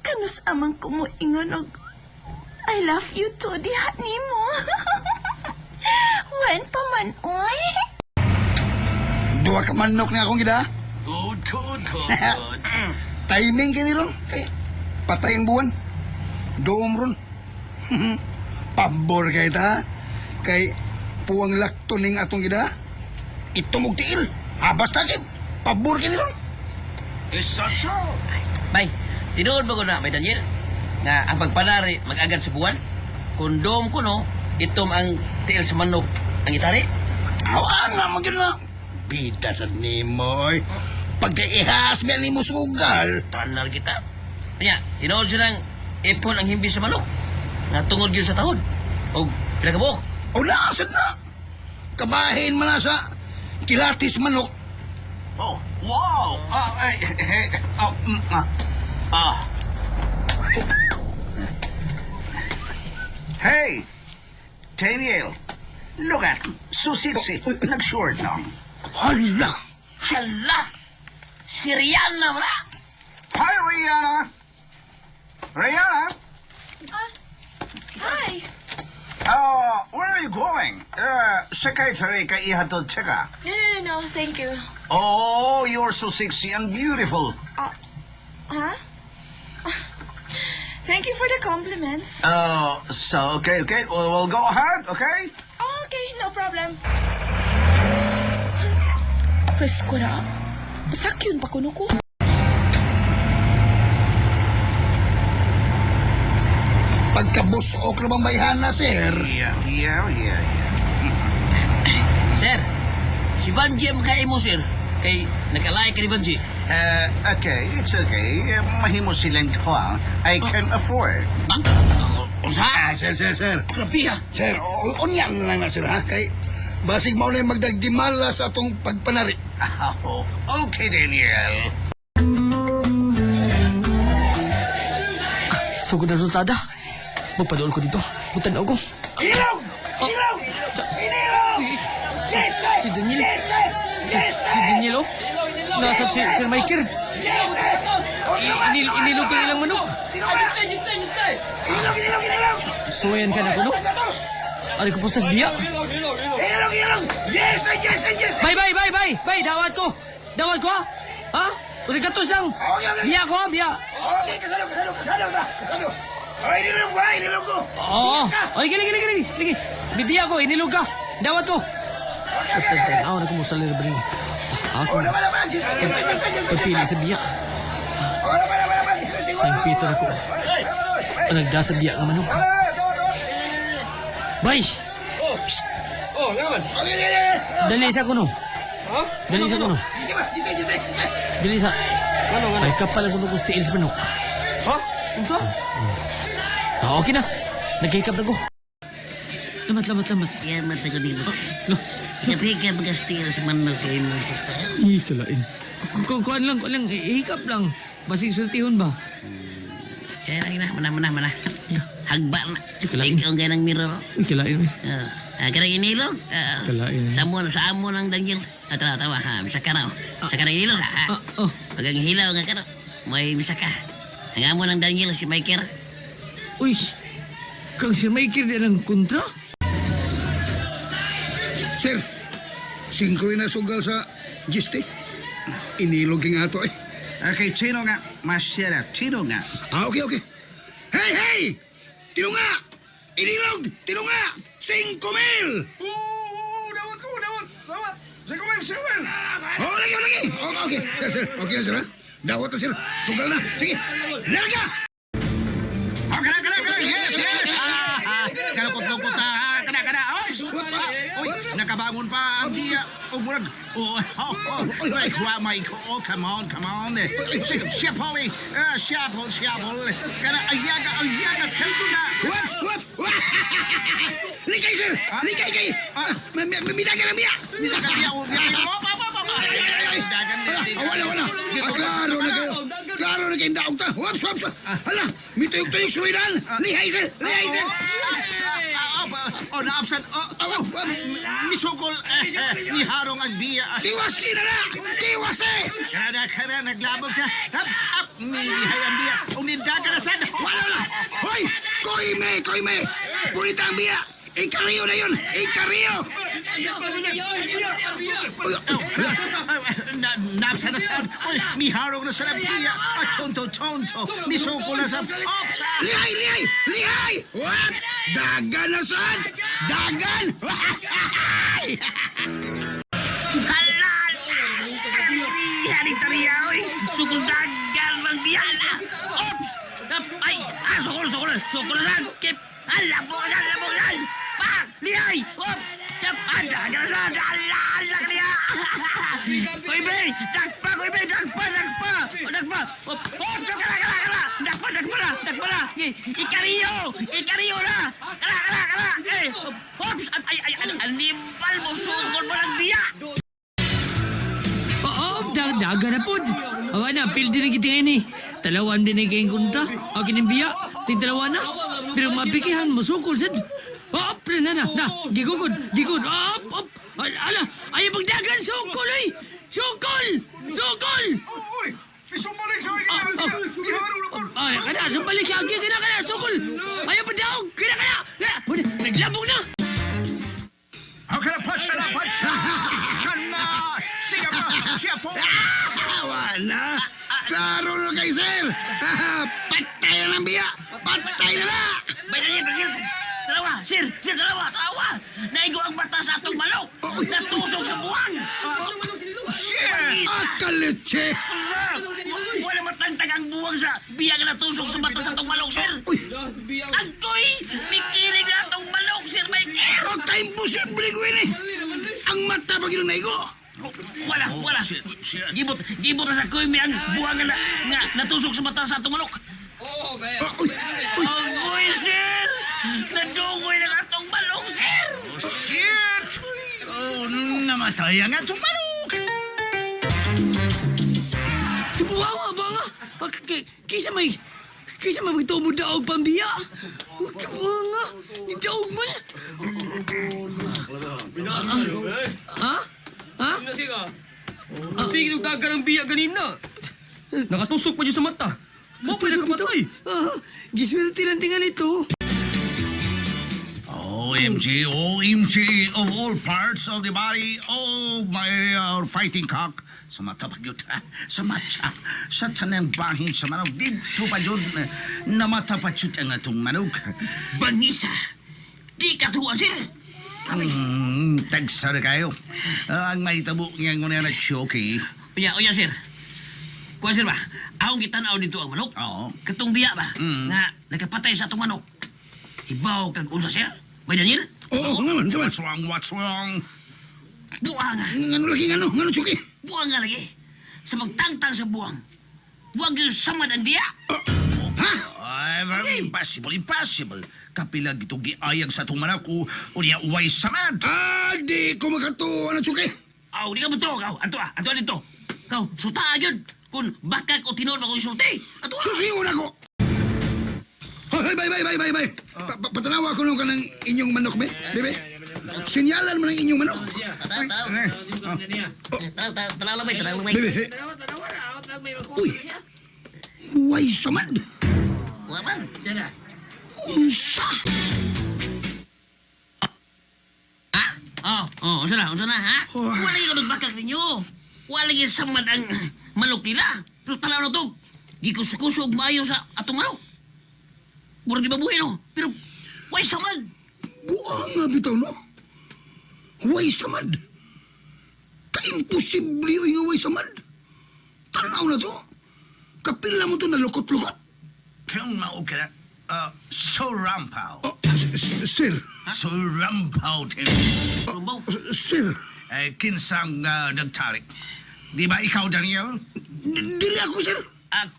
Kanus amang kumuingon og I love you too, diha nimo. When pa man, oy? Dua ka manok na akong gida. Good. Timing kini ron. Kay patayin buwan. Doom ron. Pabor kay ta. Kay puwang lakto ning atong gida. Itumog tiil. Habas takip. Pabor kini ron. Bay, tinuod ba ko na, Bay Daniel? Nga ang pagpanari mag-agad sa buwan? Kondom ko no, itom ang tiil sa manok ang itari. Awa nga mo dyan na. Bida sa nimoy. Pagkaihas mo ni mo sugal. Tanar kita. Kanya, tinuod siya ng ipon ang himbi sa manok. Nga tungod yun sa tahod. O, pinagabok. O nasad na. Kabahin mo na sa kilatis manok. Oh, wow! Hey, Daniel, look at Susiksi, nag-short lang. Hala. Hala! Siriana wala! Hi, Rihanna. Rihanna, Hi. where are you going? Secretary ka ihatod tsaka. No, thank you. Oh, you're so sexy and beautiful. Huh? Thank you for the compliments. So, okay. We'll go ahead, okay? Okay, no problem. Pwes ko na. Sakyon pa kuno ko. Pagkabusok na bang bayhana, sir? Yeah. Sir, si Banji ang magkain mo, sir. Kay nakalay ka ni Banji. Okay, it's okay. Mahimo silang kuha. I can afford. Unsa? Sir. Grabe ha. Sir, unyan lang na, sir, ha? Kay basig mo na yung magdagdimala sa atong pagpanari. Oh, okay, Daniel. Sugod na resultada. Magpadool ko dito. Butan ako. Ilaw! Si Daniel. Si Daniel, oh. Nasa si Sir Michael. Inilog ka ilang manok. Suwayan ka na ko, no? Aling ko postas biya. Yes! Bay! Dawat ko, ha? Ha? Kasi katos lang. Biya ko, biya. Okay, kasalo. Ay, inilog ko. Oo. Ay, gini. Bidiya ko, inilog ka. Dawat ko. Ako na kumusal na ba rin. Ako. Pagpili sa biya. Saint Peter ako. Nagda sa biya ng manok. Bay! Dali sa kuno. Dali sa. Ay, kapal ako nagustiin sa manok. Ha? Unsa? Okay na. Nagkikap na ko. Lamat. Yamat ako nilo. Lo. Sabi ka magastil sa manok kayo mo. Kalain. Kuhaan lang. Hikap lang. Basig sultihon ba? Kaya lang na. Mana. Hagba na. Kalain. Ikaw ang ganang mirror. Kalain. Karang inilog. Kalain. Sa amo ng Daniel. Tawa. Bisa ka na. Sa karang inilog. Pag ang hilaw nga ka na. May bisa ka. Ang amo ng Daniel, si Michael. Uy! Kang si Michael din ang kontra? Sir, 5 rin na sugal sa giste. Inilog yung ato, eh. Okay, chino nga. Masyera, chino nga. Okay. Hey! Tinunga! Inilog! Tinunga! 5,000! Dawat. 5,000. Oh, lagi! Okay, sir. Okay na, sir, ha? Dawat na, sir. Sugal na. Sige, larga! Kana. Yes. Kalukot-lukot na. Kana. Oy, nakabangon pa ang diya. Murag. Kuha, Mike. Come on. Siya, Polly. Siya, Kana, ayagas. Kalbo na. What? Likay, sir! Likay kay! Midagan ang biya! Midagan biya, o biya. Wala. Klaro na kayo. Klaro na kayong daog ta. Waps. Hala, may tuyok-tuyok sa maydan. Lihay, sir! Naabsan. Misukol. Ni Harong ang biya. Tiwasi na na! Tiwasi! Kada naglabog ka. Up. Ni lihay ang biya. O nindagan na sana. Wala! Hoy! Koime! Punita ang biya! Ikariyo na yun! Ikariyo! Naabsan na sana. Ni Harong na sana biya. Chonto. Misukol na sa... Lihay! What? Dagan na saan? Dagan! Halal! Haring tariya, oy! Sukul dagan ng biyala! Ops! Ay! Sukul na saan! Kip! Labugan! Pak! Lihay! Op! Dagan na saan! Halal! Lakriya! Kuibe! Dakpa! Op! Kala! Dakpa na! Ikariyo na! Kala! Ops! Ay! Animal mo! Sukul mo ng biya! Oo, daga na po. Awa na, pil din kita ngayon eh. Talawan din kayong kunta. Akin ang biya. Tintalawan na. Pero mapikihan, masukol sad. Op, na. Gigugod. Op. Ala, ayaw magdagan. Sukol eh. Sukol! Ay, kada, sambalik siya. Kada, sukol. Ayaw pa daw. Kada. Naglabog na. Siya po. Wala! Klaro na kay sir! Patay na ng biya! Patay na! Bayan! Dalawa! Sir! Dalawa! Naigo ang mata sa atong manok! Natusok sa buwang! Shit! Akalitse! Wala matangtag ang buwang sa biyag na tusok sa mata sa atong manok, sir! Uy! Agtoy! Mikirig na atong manok, sir Michael! Imposible ko yun eh! Ang mata pag yun naigo! Wala! Gibot na sa kuy ang buwang nga natusok sa mata sa atong manok! Uy! Agoy, sir! Nadungoy na atong manok, sir! Shit! Namatay ang atong manok! Tubuha nga. Kisa may magtumo daog pambiya. Tubuha nga. Ni daog man. Ha? Sige, nagdagan ang biya ganina. Nakatusok pa niyo sa mata. Mo pa nakamatay. Giswerte ng tingan ito. OMG, of all parts of the body, oh my fighting cock. Sa mata pa yun, sa matcha, sa tanang bangin sa manok, dito pa yun, na mata pa yun ang atong manok. Banisa! Di ka tuwa, sir! Tagsara kayo. Ang may tabo niya ngunit na choky. Uya, sir. Kuha, sir ba? Akong kitanaw dito ang manok. Oo. Katong biya ba? Nga, nagkapatay sa atong manok. Ibaw kag unsa siya? May Daniel? Oo, ngaman. What's wrong? Buwang nga. Ngano lagi, ngano choky? Buwang nga lagi. Sa magtangtang sa buwang. Buwang yung samad ang biya. Ha? Ay, very impossible. Kapilag itong giayag sa itong manak o niya uway samad. Di ko makatuwa na choky. Aw, di ka mo to, kaw. Ato dito. Kaw, suta yun. Kung bakak o tinol mo kong isulti. Ato. Susiyon ako. Hoy, bay. Patanawa ko nung ka ng inyong manok, be. Bebe. Sinyalan mo ng inyong manok. Talalabay. Bebe. Uy. Huway samad. Waman. Unsa? Unsa na, ha? Wala yung nagbakak ninyo. Wala yung samad ang manok nila. Pero tala na to. Gikusog maayo sa atong manok. Murag di mabuhay, no? Pero, why samad? Buang nga bitaw, no? Huway samad. Ka-imposible yung huway samad. Tanaw na to. Kapila mo to na lukot-lukot. Kung mao ka na, so rampaw. Sir. So rampaw, tin. Lumbaw. Sir. Kinsang nagtarik. Di ba ikaw, Daniel? Dili ako, sir.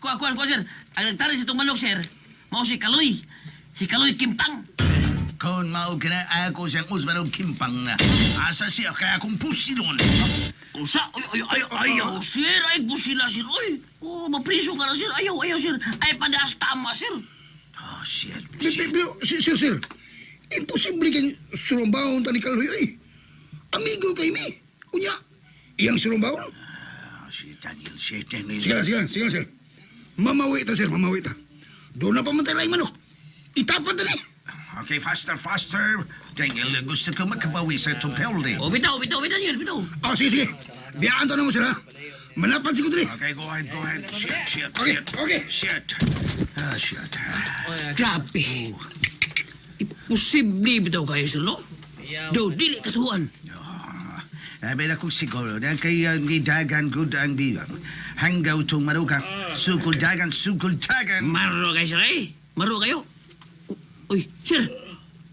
Kuha, sir. Ang nagtari sa itong manok, sir, mao si Kaloy. Si Kaloy Kimtang. Kung mao kina ako siyang usman og kimpang na. Asa siya kaya akong pusilon. Usa, ayaw, sir. Ay, busila, sir. Uy, mapriso ka na, sir. Ayaw, sir. Ay, padaas tama, sir. Oh, shit. Pero, sir, imposible kayong surumbahon tani Kaloy, ay. Amigo kay mi. Unya, iyang surumbahon. Oh, si Daniel, si Daniel. Sige, sir. Mamawi ta, sir, mamawi ta. Doon na pa man tayo laing manok. Itapan ta ni. Okay, faster. Daniel, gusto ko makabawi sa tumpelde. O, bitaw, Daniel, bitaw. Oh, sige. Biyaan ta na mo, sir, ha? Manapan si Kudri. Okay, go ahead. Shit. Okay. Shit. Grabe. Imposible bitaw kayo, sir, no? Do, dili katuan. Abel ako siguro na kaya gidagan ko ang bilang. Hanggaw itong maruka. Sukul dagan. Maro kayo, sir, eh. Maro kayo. Uy, sir.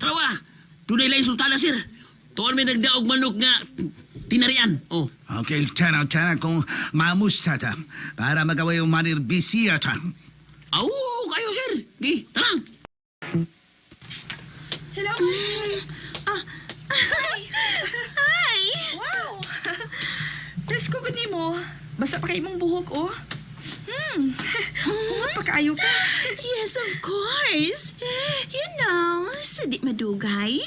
Tarawa. Tunay lang sultana, sir. Tuwan may nagdaog manok nga tinarian. Oh. Okay, tana kung mamusta ta. Para magawa yung manirbisiya ta. Aw, kayo, sir. Di, tarang. Hello? Hi! Wow! Presko ko ni mo. Basta pa kay imong buhok, oh. Humot pa kaayo ka. Yes, of course. You know, sa di madugay,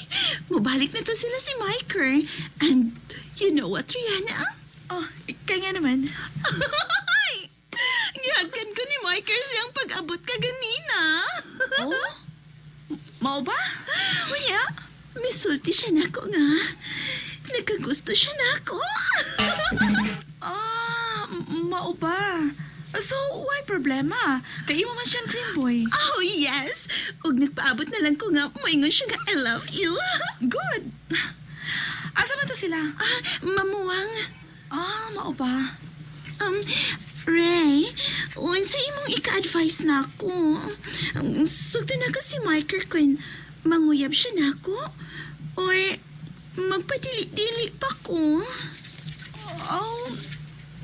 mabalik na to sila si Miker. And you know what, Rihanna? Oh, kaya nga naman. Gihagan ko ni Miker siyang pag-abot ka ganina. Oh? Mao ba? Unya? Misulti siya nako nga. Nagkagusto siya nako. Mao ba? So, why problema? Kay imo man siyang cream boy. Oh, yes. Ug nagpaabot na lang ko nga, moingon siya nga, I love you. Good. Asa man ta sila? Mamuwang. Mao ba? Ray, unsa imong ika-advise na ako? Sugdo na ko si Miker kung manguyab siya na ako? Or magpadili-dili pa ko?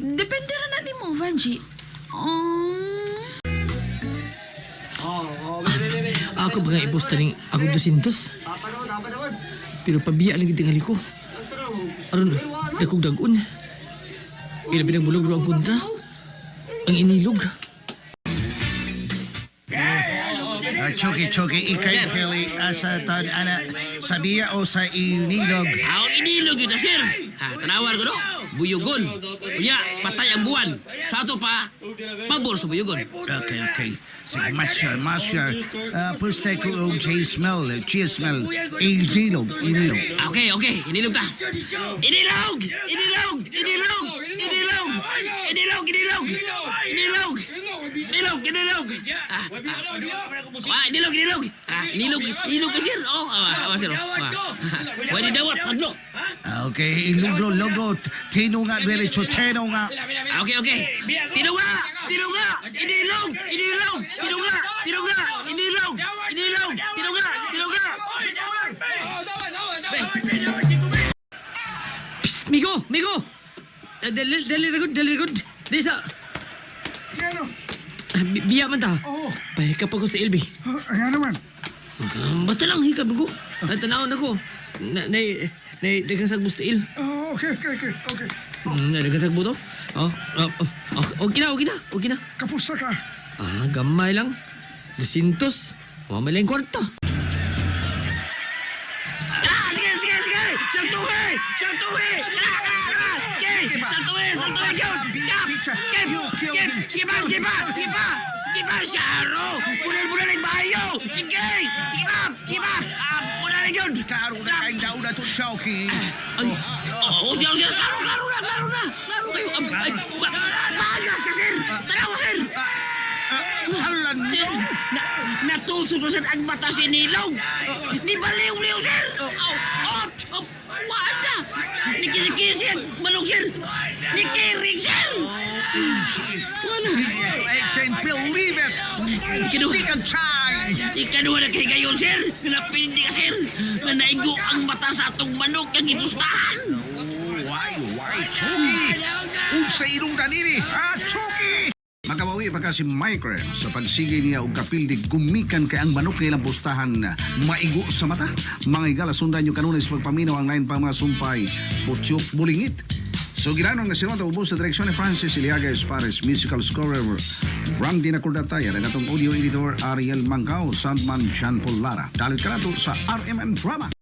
Depende na ni mo, Vanji. Ako ba nga iposta rin ako 200? Pero pabiya lang itingali ko. Aron, dakog dagun. Ilabi ng bulog ang kontra. Ang inilog. Choki, ikay pili asa tan ana sabiya o sa inilog. Ang inilog yun, sir. Tanawar ko, no? Buyugon. Unya, patay ang buwan. Sa ato pa, pabor sa buyugon. Okay. Sige, masyar. Pusta ko ang cheese smell. Inilog. Okay. Inilog ta. Inilog! Inilog ka, sir. Sir. Pwede dawat, hadlok. Okay, logro. Tino nga, diretso, tino nga. Okay. Tino nga! Inilog! Psst, Migo! Dali ragod. Dali sa... Biya man ta. Pahay ka pa ko sa LB. Ano naman? Basta lang, hikab ko. Tanawon ako. Nagasag mo sa il. Okay. Nagasag mo to? Okay na. Kapusta ka? Gamay lang. 200. Mamay lang kwarta. Sige! Siyang tuwi! Sige pa, Sharo! Bunal ang bayo! Sige pa! Bunal yun! Klaro na kayong daw na itong choki. Siya! Laro kayo! Bagas ka, sir! Tanawa, sir! Halan Sir! Natusunusan ang mata si Nilong! Ni baliw-liw, sir! Wala! Nikisi-kisi ang manok, sir! Nikiring, sir! I can't believe it! Second time! Ikaduha na kay gayon, sir! Napindi ka, sir! Na naigo ang mata sa atong manok ang ipustahan! Why, Choki? Unsa ilong kanini, ha, Choki? Makabawi pa ka si Micro sa pagsige niya og kapildi gumikan kay ang manok kay ilang pustahan maigo sa mata. Mga igala sundan nyo kanunin sa pagpaminaw ang lain pa mga sumpay putyok bulingit. So ginanon nga sinota ubos sa direksyon ni Francis Iliaga Espares, musical scorer Randy Nacordataya, nagatong audio editor Ariel Mangao, soundman Jean Paul Lara. Dalit ka na to sa RMN Drama.